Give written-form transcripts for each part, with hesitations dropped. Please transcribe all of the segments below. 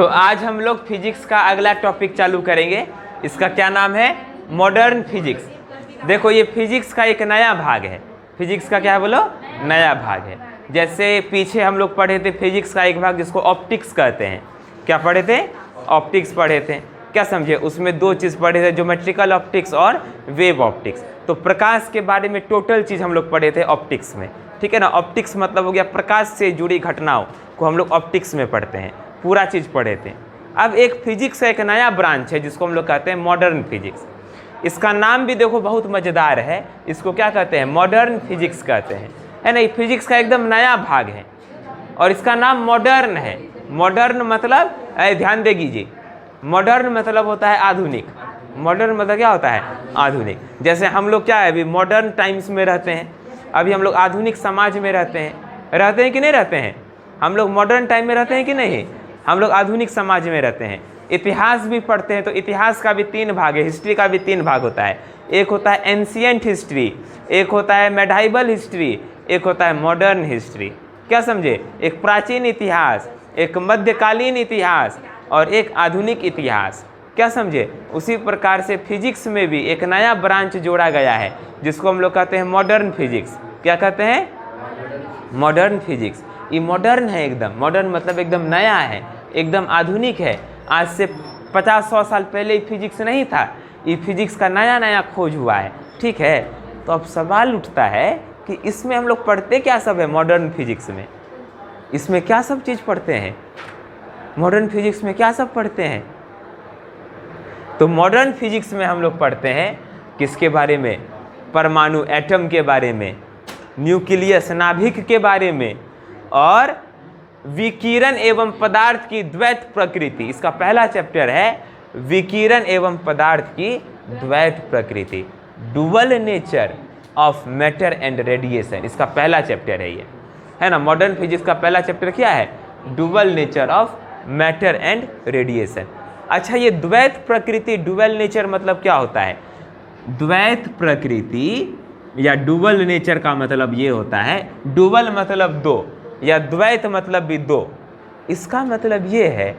तो आज हम लोग फिजिक्स का अगला टॉपिक चालू करेंगे। इसका क्या नाम है? Modern physics. देखो ये फिजिक्स का एक नया भाग है। फिजिक्स का क्या है बोलो? नया भाग है। जैसे पीछे हम लोग पढ़े थे फिजिक्स का एक भाग जिसको ऑप्टिक्स कहते हैं। क्या पढ़े थे? ऑप्टिक्स पढ़े थे। क्या समझे? उसमें दो चीज़ पढ़े थे, ज्योमेट्रिकल ऑप्टिक्स और वेव ऑप्टिक्स। तो प्रकाश के बारे में टोटल चीज़ हम लोग पढ़े थे ऑप्टिक्स में, ठीक है ना। ऑप्टिक्स मतलब हो गया प्रकाश से जुड़ी घटनाओं को हम लोग ऑप्टिक्स में पढ़ते हैं, पूरा चीज़ पढ़े थे। अब एक फिजिक्स का एक नया ब्रांच है जिसको हम लोग कहते हैं मॉडर्न फिजिक्स। इसका नाम भी देखो बहुत मज़ेदार है। इसको क्या कहते हैं? मॉडर्न फिजिक्स कहते हैं, है ना। ये फिजिक्स का एकदम नया भाग है और इसका नाम मॉडर्न है। मॉडर्न मतलब ध्यान दे कीजिए, मॉडर्न मतलब होता है आधुनिक। मॉडर्न मतलब क्या होता है? आधुनिक। जैसे हम लोग क्या है अभी मॉडर्न टाइम्स में रहते हैं, अभी हम लोग आधुनिक समाज में रहते हैं कि नहीं रहते हैं? हम लोग मॉडर्न टाइम में रहते हैं कि नहीं? हम लोग आधुनिक समाज में रहते हैं। इतिहास भी पढ़ते हैं तो इतिहास का भी तीन भाग है, हिस्ट्री का भी तीन भाग होता है। एक होता है एंशिएंट हिस्ट्री, एक होता है मेडाइवल हिस्ट्री, एक होता है मॉडर्न हिस्ट्री। क्या समझे? एक प्राचीन इतिहास, एक मध्यकालीन इतिहास और एक आधुनिक इतिहास। क्या समझे? उसी प्रकार से फिजिक्स में भी एक नया ब्रांच जोड़ा गया है जिसको हम लोग कहते हैं मॉडर्न फिजिक्स। क्या कहते हैं? Modern physics. ये मॉडर्न है एकदम। मॉडर्न मतलब एकदम नया है, एकदम आधुनिक है। आज से 50-100 साल पहले फिजिक्स नहीं था, ये फिजिक्स का नया नया खोज हुआ है, ठीक है। तो अब सवाल उठता है कि इसमें हम लोग पढ़ते क्या सब है? मॉडर्न फिजिक्स में इसमें क्या सब चीज़ पढ़ते हैं? मॉडर्न फिजिक्स में क्या सब पढ़ते हैं? तो मॉडर्न फिजिक्स में हम लोग पढ़ते हैं किसके बारे में? परमाणु, एटम के बारे में, न्यूक्लियस, नाभिक के बारे में, और विकिरण एवं पदार्थ की द्वैत प्रकृति। इसका पहला चैप्टर है विकिरण एवं पदार्थ की द्वैत प्रकृति, dual nature of matter and radiation. इसका पहला चैप्टर है ये, है ना। मॉडर्न फिजिक्स का पहला चैप्टर क्या है? Dual nature of matter and radiation. अच्छा, ये द्वैत प्रकृति, डुअल नेचर मतलब क्या होता है? द्वैत प्रकृति या डुअल नेचर का मतलब ये होता है, डुअल मतलब दो या द्वैत मतलब भी दो। इसका मतलब ये है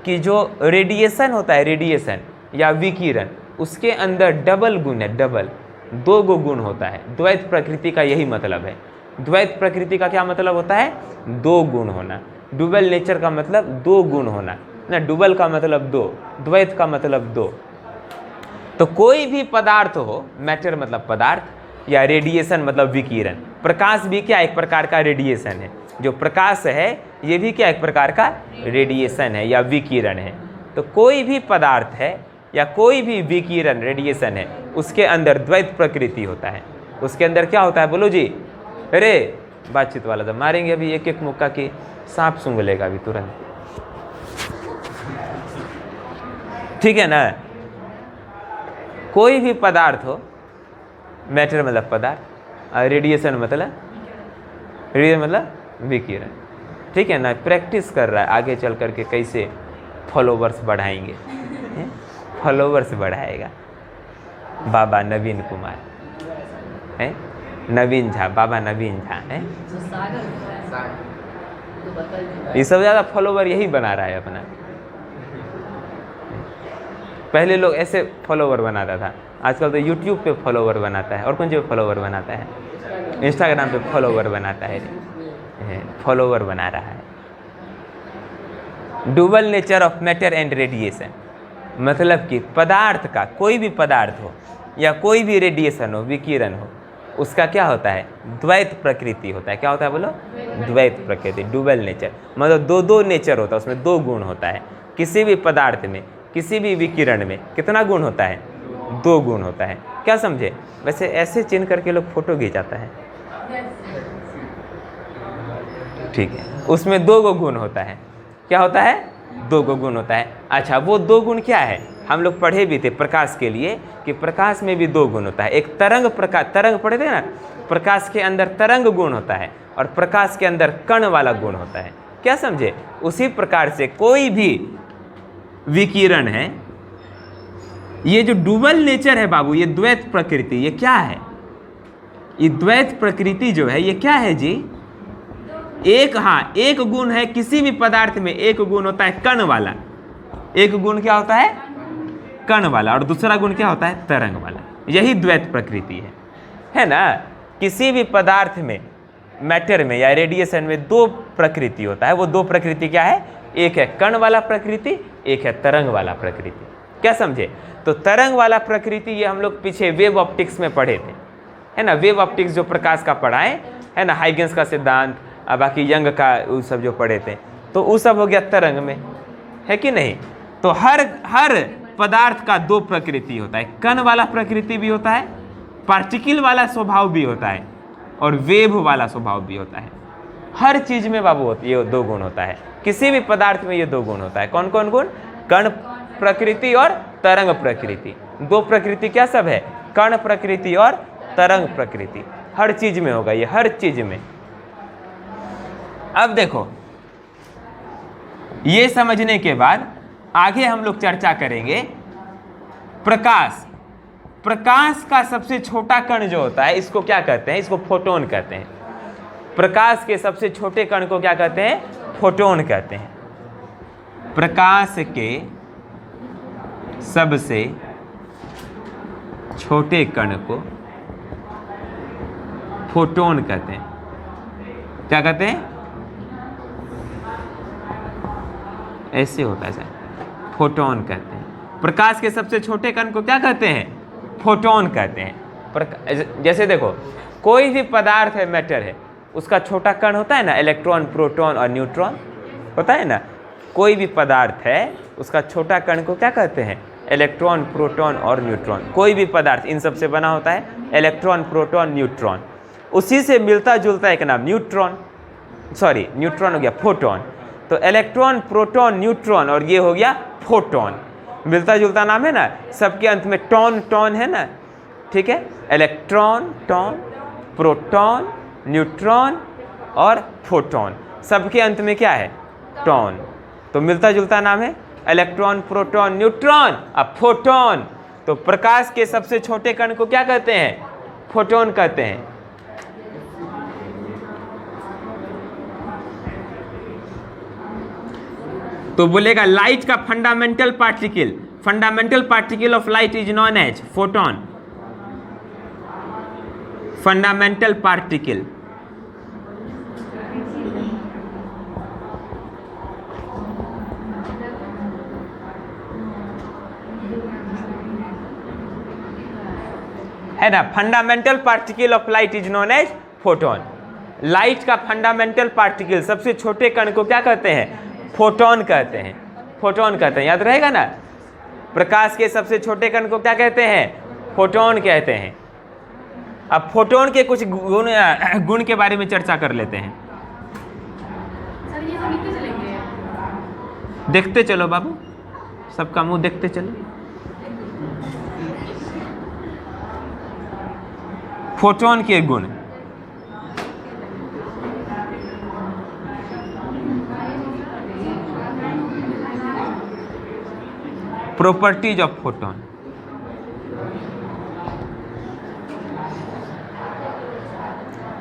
कि जो रेडिएशन होता है, रेडिएशन या विकिरण, उसके अंदर डबल गुण है, डबल, दो गो गुण होता है। द्वैत प्रकृति का यही मतलब है। द्वैत प्रकृति का क्या मतलब होता है? दो गुण होना। डुअल नेचर का मतलब दो गुण होना ना। डुअल का मतलब दो, द्वैत का मतलब दो। तो कोई भी पदार्थ हो, मैटर मतलब पदार्थ, या रेडिएशन मतलब विकिरण। प्रकाश भी क्या एक प्रकार का रेडिएशन है। जो प्रकाश है ये भी क्या एक प्रकार का रेडिएशन है या विकिरण है। तो कोई भी पदार्थ है या कोई भी विकिरण, रेडिएशन है, उसके अंदर द्वैत प्रकृति होता है। उसके अंदर क्या होता है बोलो जी? अरे बातचीत वाला तो मारेंगे अभी एक एक मुक्का की, सांप सूंघ लेगा अभी तुरंत, ठीक है ना। कोई भी पदार्थ हो, मैटर मतलब पदार्थ, और रेडिएशन मतलब विकिरण, ठीक है ना। प्रैक्टिस कर रहा है, आगे चल करके कैसे फॉलोवर्स बढ़ाएंगे। फॉलोवर्स बढ़ाएगा बाबा नवीन कुमार है, नवीन झा, बाबा नवीन झा है। ये सब ज़्यादा फॉलोवर यही बना रहा है अपना। पहले लोग ऐसे फॉलोवर बनाता था, आजकल तो यूट्यूब पे फॉलोवर बनाता है, और कौन से फॉलोवर बनाता है? इंस्टाग्राम पे फॉलोवर बनाता है, फॉलोवर बना रहा है। Dual nature of matter and radiation मतलब कि पदार्थ का, कोई भी पदार्थ हो या कोई भी रेडिएशन हो, विकिरण हो, उसका क्या होता है? द्वैत प्रकृति होता है। क्या होता है बोलो? द्वैत प्रकृति, डुअल नेचर मतलब दो दो नेचर होता है, उसमें दो गुण होता है। किसी भी पदार्थ में, किसी भी विकिरण में कितना गुण होता है? दो गुण होता है। क्या समझे? वैसे ऐसे चिन्ह करके लोग फोटो खींचाता है, ठीक है। उसमें दो गो गुण होता है। क्या होता है? दो गो गुण होता है। अच्छा, वो दो गुण क्या है? हम लोग पढ़े भी थे प्रकाश के लिए कि प्रकाश में भी दो गुण होता है। एक तरंग, प्रकाश, तरंग पढ़े थे ना। प्रकाश के अंदर तरंग गुण होता है और प्रकाश के अंदर कण वाला गुण होता है। क्या समझे? उसी प्रकार से कोई भी विकिरण है, ये जो डुअल नेचर है बाबू, ये द्वैत प्रकृति, ये क्या है? ये द्वैत प्रकृति जो है ये क्या है जी? एक, हाँ, एक गुण है किसी भी पदार्थ में, एक गुण होता है कण वाला। एक गुण क्या होता है, कण वाला, और दूसरा गुण क्या होता है, तरंग वाला। यही द्वैत प्रकृति है ना। किसी भी पदार्थ में, मैटर में या रेडिएशन में दो प्रकृति होता है। वो दो प्रकृति क्या है, एक है कण वाला प्रकृति, एक है तरंग वाला प्रकृति। क्या समझे? तो तरंग वाला प्रकृति ये हम लोग पीछे वेव ऑप्टिक्स में पढ़े थे, है ना। वेव ऑप्टिक्स जो प्रकाश का पढ़ाए, है ना, हाइगेंस का सिद्धांत, बाकी यंग का वो सब जो पढ़े थे, तो वो सब हो गया तरंग में, है कि नहीं। तो हर पदार्थ का दो प्रकृति होता है, कण वाला प्रकृति भी होता है, पार्टिकल वाला स्वभाव भी होता है, और वेव वाला स्वभाव भी होता है। हर चीज में बाबू ये दो गुण होता है, किसी भी पदार्थ में ये दो गुण होता है। कौन कौन गुण? कण प्रकृति और तरंग प्रकृति। दो प्रकृति क्या सब है, कण प्रकृति और तरंग प्रकृति। हर चीज में होगा ये, हर चीज में। अब देखो, ये समझने के बाद आगे हम लोग चर्चा करेंगे प्रकाश। प्रकाश का सबसे छोटा कण जो होता है, इसको क्या कहते हैं, इसको फोटोन कहते हैं। प्रकाश के सबसे छोटे कण को क्या कहते हैं, फोटोन कहते हैं। प्रकाश के सबसे छोटे कण को फोटोन कहते हैं। क्या कहते हैं, ऐसे होता है सर, फोटोन कहते हैं। प्रकाश के सबसे छोटे कण को क्या कहते हैं, फोटोन कहते हैं। जैसे देखो, कोई भी पदार्थ है, मैटर है, उसका छोटा कण होता है ना, इलेक्ट्रॉन, प्रोटॉन और न्यूट्रॉन होता है ना। कोई भी पदार्थ है, उसका छोटा कण को क्या कहते हैं, इलेक्ट्रॉन, प्रोटॉन और न्यूट्रॉन। कोई भी पदार्थ इन सब से बना होता है, इलेक्ट्रॉन, प्रोटॉन, न्यूट्रॉन। उसी से मिलता जुलता एक नाम न्यूट्रॉन, सॉरी न्यूट्रॉन हो गया फोटोन। तो इलेक्ट्रॉन, प्रोटॉन, न्यूट्रॉन और ये हो गया फोटोन। मिलता जुलता नाम है ना, सबके अंत में टॉन टॉन है ना, ठीक है। इलेक्ट्रॉन, टॉन, प्रोटॉन, न्यूट्रॉन और फोटोन, सबके अंत में क्या है, टॉन। तो मिलता जुलता नाम है इलेक्ट्रॉन, प्रोटॉन, न्यूट्रॉन और फोटोन। तो प्रकाश के सबसे छोटे कण को क्या कहते हैं, फोटोन कहते हैं। तो बोलेगा लाइट का fundamental particle of light is known as photon. Fundamental particle, है ना। Fundamental particle of light is known as photon. Light का फंडामेंटल पार्टिकल, सबसे छोटे कण को क्या कहते हैं, फोटोन कहते हैं। फोटोन कहते हैं, याद रहेगा ना। प्रकाश के सबसे छोटे कण को क्या कहते हैं, फोटोन कहते हैं। अब फोटोन के कुछ गुण के बारे में चर्चा कर लेते हैं। सर ये तो लिखते चलेंगे, देखते चलो बाबू, सबका मुंह देखते चलो। फोटोन के गुण, प्रॉपर्टीज ऑफ फोटोन।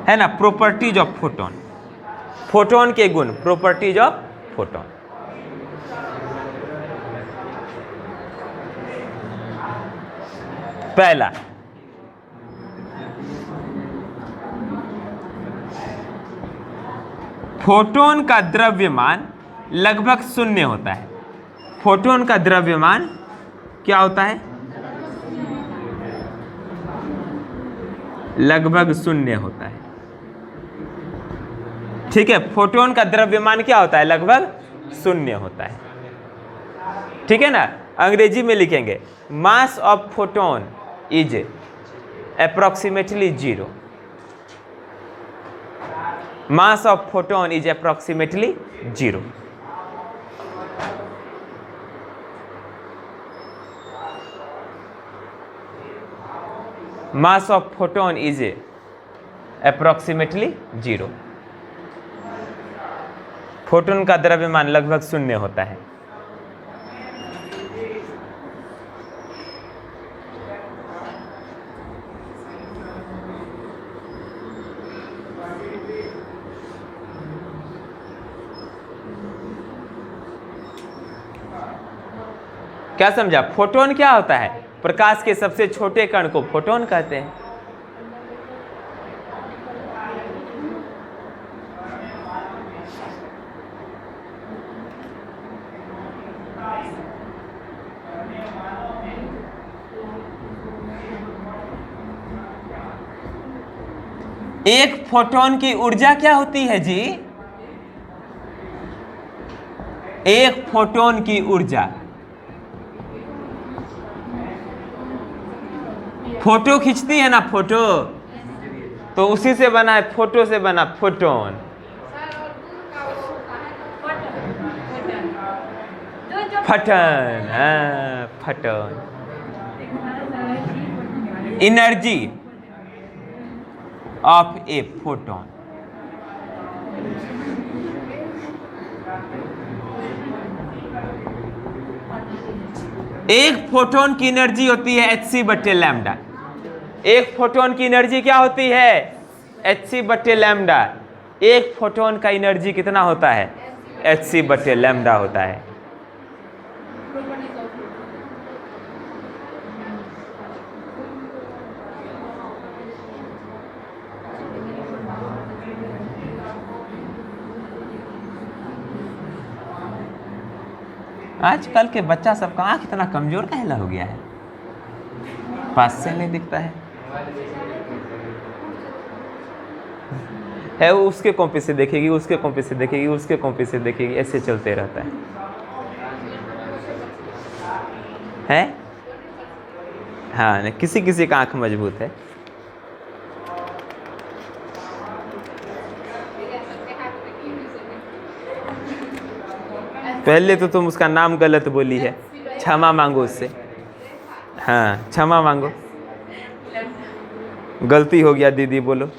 है ना, प्रॉपर्टीज ऑफ फोटोन। फोटोन के गुण, प्रॉपर्टीज ऑफ फोटोन। पहला, फोटोन का द्रव्यमान लगभग शून्य होता है। फोटोन का द्रव्यमान क्या होता है, लगभग शून्य होता है। ठीक है, फोटोन का द्रव्यमान क्या होता है, लगभग शून्य होता है। ठीक है ना। अंग्रेजी में लिखेंगे mass of photon is approximately 0। Mass of photon is approximately 0। Mass of photon is approximately 0। Photon का द्रव्यमान लगभग शून्य होता है। क्या समझा? फोटोन क्या होता है? प्रकाश के सबसे छोटे कण को फोटोन कहते हैं। एक फोटोन की ऊर्जा क्या होती है जी? एक फोटोन की ऊर्जा, फोटो खींचती है ना फोटो, तो उसी से बना है, फोटो से बना फोटोन। फटन, हाँ photon. Energy of a photon. एक फोटोन की एनर्जी होती है hc/λ। एक फोटोन की एनर्जी क्या होती है? hc/λ। एक फोटोन का एनर्जी कितना होता है? hc/λ होता है। आजकल के बच्चा सबका आँख इतना कमजोर कहला हो गया है, पास से नहीं दिखता है वो उसके कॉपी से देखेगी, उसके कॉपी से देखेगी, उसके कॉपी से देखेगी, ऐसे चलते रहता है? हाँ, नहीं, किसी किसी का आँख मजबूत है। पहले तो तुम उसका नाम गलत बोली है, क्षमा मांगो उससे। हाँ, क्षमा मांगो, गलती हो गया दीदी बोलो।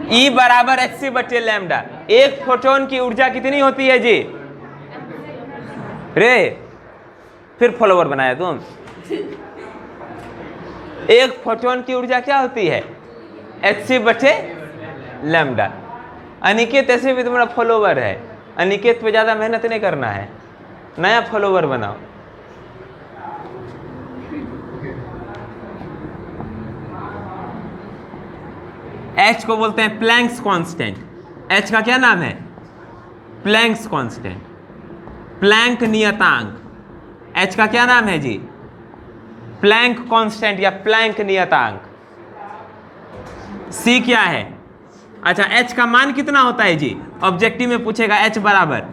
E बराबर hc/λ। एक फोटोन की ऊर्जा कितनी होती है जी? रे फिर फॉलोवर बनाया तुम। एक फोटोन की ऊर्जा क्या होती है? hc/λ। अनिकेत ऐसे भी तुम्हारा फॉलोवर है, अनिकेत पे ज्यादा मेहनत नहीं करना है, नया फॉलोवर बनाओ। H को बोलते हैं प्लैंक्स कांस्टेंट। H का क्या नाम है? प्लैंक्स कांस्टेंट, प्लैंक नियतांक। H का क्या नाम है जी? प्लैंक कांस्टेंट या प्लैंक नियतांक। C क्या है? अच्छा, H का मान कितना होता है जी? ऑब्जेक्टिव में पूछेगा H बराबर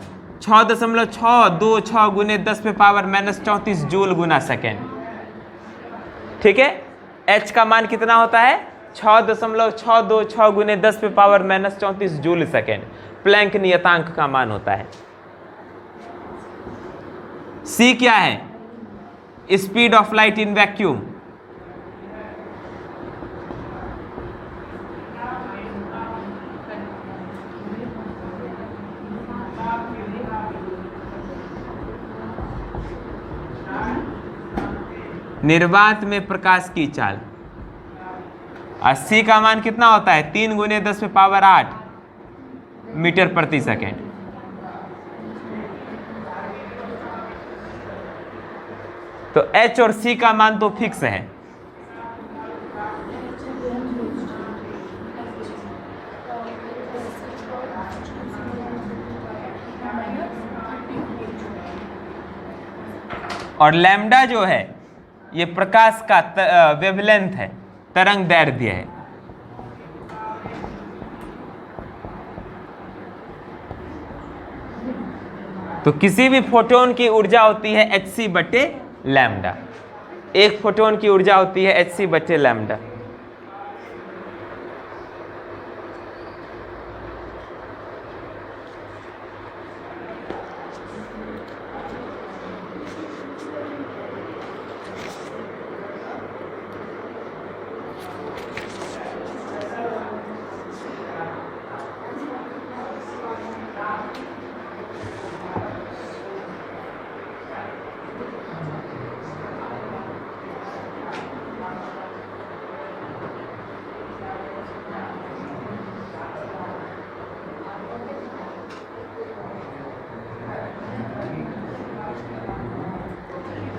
6.626 गुने 10⁻⁻34 जूल गुना सेकेंड। ठीक है, H का मान कितना होता है? 6.626 गुने 10⁻⁻34 जूल सेकेंड, प्लैंक नियतांक का मान होता है। C क्या है? Speed of light in vacuum. निर्वात में प्रकाश की चाल। 80 का मान कितना होता है? 3 गुने 10⁸ मीटर प्रति सेकेंड। तो H और C का मान तो फिक्स है। और लैम्डा जो है ये प्रकाश का वेवलेंथ है, तरंग दैर्ध्य है। तो किसी भी फोटोन की ऊर्जा होती है hc/λ। एक फोटोन की ऊर्जा होती है hc/λ।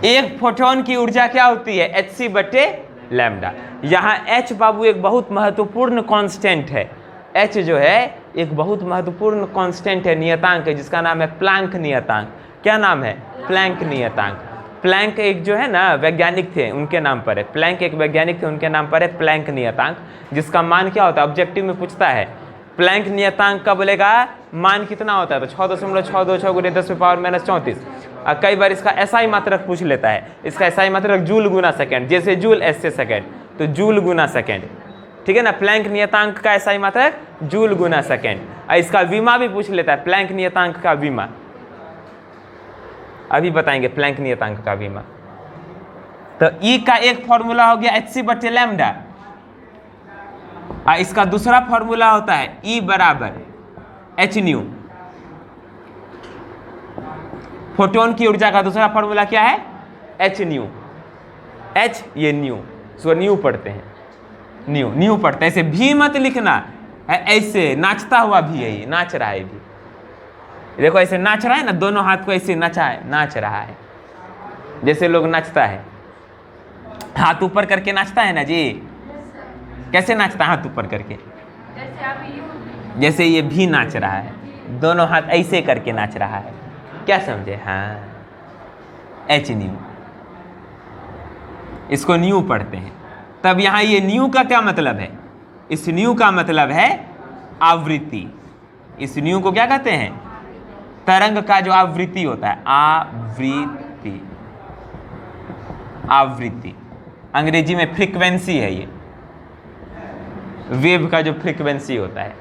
एक फोटोन की ऊर्जा क्या होती है? hc/λ। यहाँ h बाबू एक बहुत महत्वपूर्ण कांस्टेंट है। h जो है एक बहुत महत्वपूर्ण कांस्टेंट है, नियतांक है, जिसका नाम है प्लैंक नियतांक। क्या नाम है? प्लैंक नियतांक। प्लैंक एक जो है ना वैज्ञानिक थे, उनके नाम पर है। प्लैंक एक वैज्ञानिक थे, उनके नाम पर है प्लैंक नियतांक, जिसका मान क्या होता है? ऑब्जेक्टिव में पूछता है प्लैंक नियतांक का बोलेगा मान कितना होता है, तो 6.626 × 10⁻⁻34। कई बार इसका SI मात्रक पूछ लेता है। इसका SI मात्रक जूल गुना सेकेंड, जैसे जूल ऐसे सेकेंड, तो जूल गुना सेकेंड, ठीक है ना। प्लैंक नियतांक का SI मात्रक जूल गुना सेकेंड। इसका विमा भी पूछ लेता है, प्लैंक नियतांक का विमा। अभी बताएंगे प्लैंक नियतांक का विमा। तो E का एक फॉर्मूला हो गया hc/λ। इसका दूसरा फॉर्मूला होता है E = hν। फोटोन की ऊर्जा का दूसरा फॉर्मूला क्या है? hν। h ये न्यू, सो न्यू पढ़ते हैं, न्यू पढ़ते हैं। ऐसे भी मत लिखना, ऐसे नाचता हुआ भी है, ये नाच रहा है भी। देखो ऐसे नाच रहा है ना, दोनों हाथ को ऐसे नाच रहा है, जैसे लोग नाचता है, हाथ ऊपर करके नाचता है ना जी। कैसे नाचता है? हाथ ऊपर करके, जैसे ये भी नाच रहा है, दोनों हाथ ऐसे करके नाच रहा है। क्या समझे? हाँ, hν। इसको न्यू पढ़ते हैं। तब यहाँ ये न्यू का क्या मतलब है? इस न्यू का मतलब है आवृत्ति। इस न्यू को क्या कहते हैं? तरंग का जो आवृत्ति होता है, आवृत्ति। आवृत्ति अंग्रेजी में फ्रीक्वेंसी है। ये वेव का जो फ्रीक्वेंसी होता है।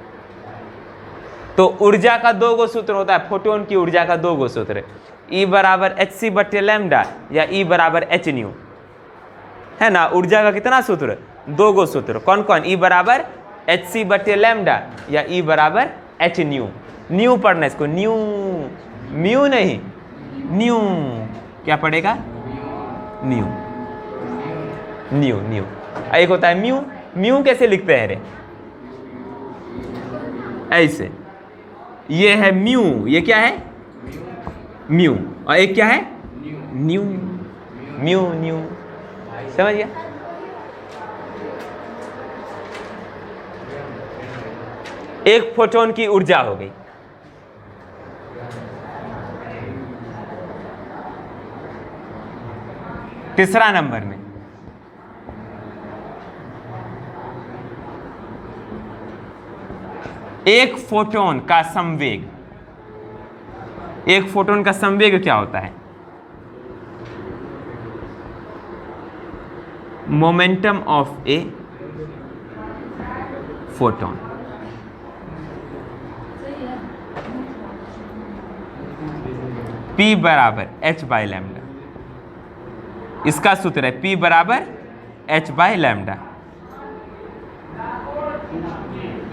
तो ऊर्जा का दो गो सूत्र होता है, फोटोन की ऊर्जा का दो गो सूत्र, E = hc/λ या E = hν, है ना। ऊर्जा का कितना सूत्र? दो गो सूत्र। कौन कौन? E = hc/λ या E = hν। न्यू पढ़ना इसको, न्यू, म्यू नहीं, न्यू। क्या पढ़ेगा? New, new, new. एक होता है म्यू। म्यू कैसे लिखते हैं रे? ऐसे, ये है म्यू, ये क्या है? म्यू। और एक क्या है? New, mu, new. समझ गया? एक फोटोन की ऊर्जा हो गई। तीसरा नंबर में एक फोटोन का संवेग। एक फोटोन का संवेग क्या होता है? Momentum of a photon. P = h/λ। इसका सूत्र है P = h/λ।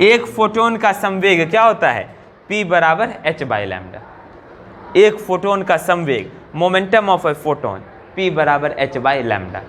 एक फोटोन का संवेग क्या होता है? P = h/λ। एक फोटोन का संवेग, momentum of a photon, P = h/λ।